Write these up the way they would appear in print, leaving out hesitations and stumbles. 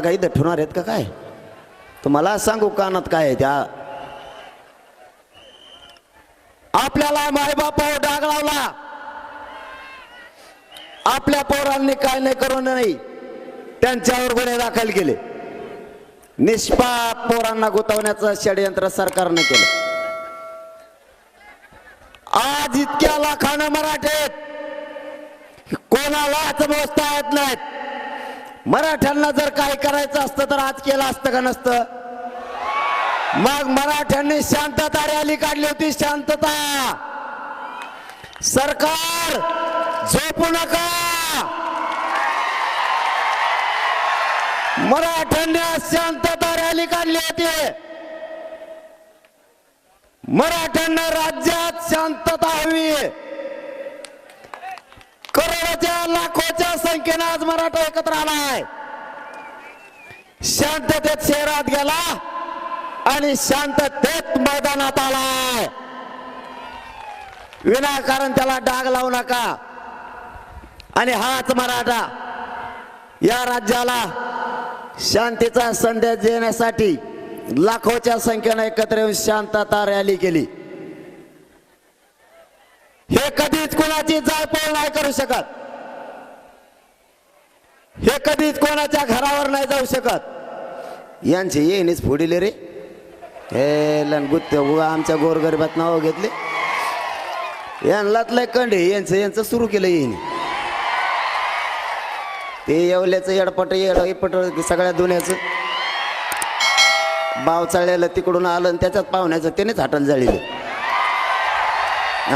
काही इथं ठेवणार आहेत का काय? तुम्हाला सांगू कानात काय आहे त्या. आपल्याला मायबापावर डाग लावला, आपल्या पोरांनी काय नाही करू नाही, त्यांच्यावर गुन्हे दाखल केले. निष्पाप पोरांना गुंतवण्याचं षडयंत्र सरकारने केलं. आज इतक्या लाखानं मराठीत कोणालाच मोजता येत नाहीत. मराठ्यांना जर काय करायचं असतं तर आज केलं असतं का नसतं? मग मराठ्यांनी शांतता रॅली काढली होती. शांतता. सरकार झोपू नका. मराठ्यांनी शांतता रॅली काढली होती. मराठ्यांना राज्यात शांतता हवी. करोडोच्या लाखोच्या संख्येने आज मराठा एकत्र आलाय. शांततेत शहरात गेला आणि शांततेत मैदानात आलाय. विनाकारण त्याला डाग लावू नका. आणि हाच मराठा या राज्याला शांतीचा संदेश देण्यासाठी लाखोच्या संख्येने एकत्र येऊन शांतता रॅली केली. हे कधीच कोणाची जाळपोळ नाही करू शकत. हे कधीच कोणाच्या घरावर नाही जाऊ शकत. यांचे येणेच फोडिले रे. हे लंगुत्य आमच्या गोरगरिबात नाव घेतले. यांनाच लय कंडे यांचं सुरू केलं येईन. ते येवल्याचं येडपट सगळ्या दुनियाचं बाव चाळलेलं तिकडून आलं आणि त्याच्यात पाहुण्याचं त्यानेच हाटल जाळीलं.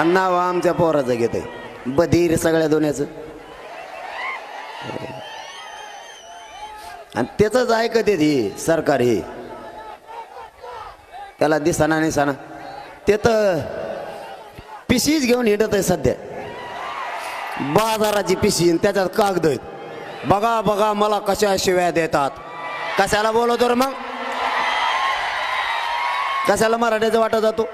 नाव आमच्या पोराचं घेत आहे बधीर सगळ्या दुनियाचं. आणि त्याच ऐकत हे सरकार. हे त्याला दिसाना नाही साना. ते तर पिशीच घेऊन हिंडत आहे सध्या. बाजाराची पिशी त्याच्यात कागद आहेत. बघा बघा मला कशा शिव्या देतात. कशाला बोलवतो रे मग? कशाला मराठ्याचं वाटत जातो?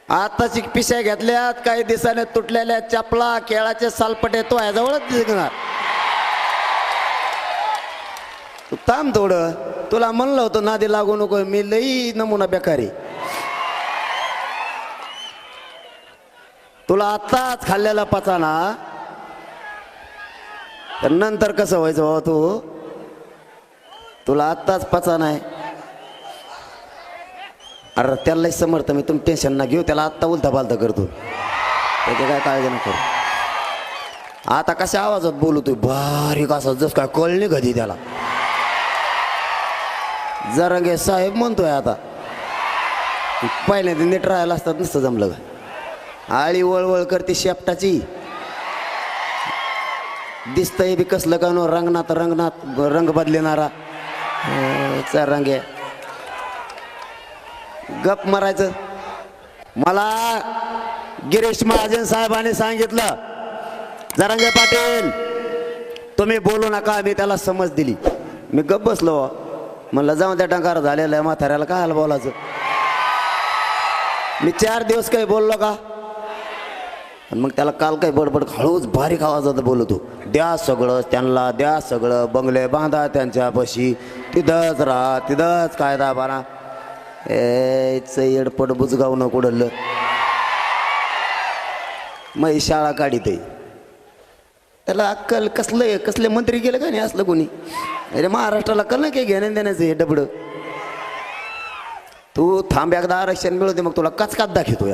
आताची पिशा घेतल्यात काही दिवसाने तुटलेल्या चपला केळाचे सालपटे तो याजवळच दिसणार. तू थांब थोडं. तुला म्हणलं होतं नादी लागू नको. मी लई नमुना बेकारी. तुला आत्ताच खाल्लेला पचाना तर नंतर कसं व्हायचं बाबा? तुला आत्ताच पचा नाही. अरे त्यालाही समर्थ मी. तुम्ही टेन्शन ना घेऊ. त्याला आत्ता उलथा पालथा करतो. त्याची काय काळजी न करू. आता कशा आवाजात बोलतोय बारीक असं जस काय कळली कधी त्याला. जरांगे साहेब म्हणतोय आता. पहिल्यांदा नीट राहायला असतात नसतं जमलं का. आळी वळवळ करते शेपटाची. दिसतंय बी कसलं का नो रंगनात रंग बदलणारा रंग. गप मारायचं. मला गिरीश महाजन साहेबांनी सांगितलं जरांगे पाटील तुम्ही बोलू नका. मी त्याला समज दिली. मी गप बसलो. म्हणलं जाऊन त्या टंकार झालेलं आहे म्हाताऱ्याला काय हाल बोलायचं. मी 4 दिवस काही बोललो का? मग त्याला काल काही बडबड हळूच बारीक आवाजात बोलतो. द्या सगळं त्यांना. द्या सगळं. बंगले बांधा त्यांच्यापाशी. तिथंच राहा. तिथंच कायदा बारा. येडपट बुजगाव न कुडलं. मग शाळा काढीत आहे. त्याला अक्कल कसले मंत्री गेलं का नाही असलं कोणी. अरे महाराष्ट्राला कल नाही काही घेणं देण्याचं हे डबड. तू थांब एकदा आरक्षण मिळवते मग तुला कचकात दाखवतो.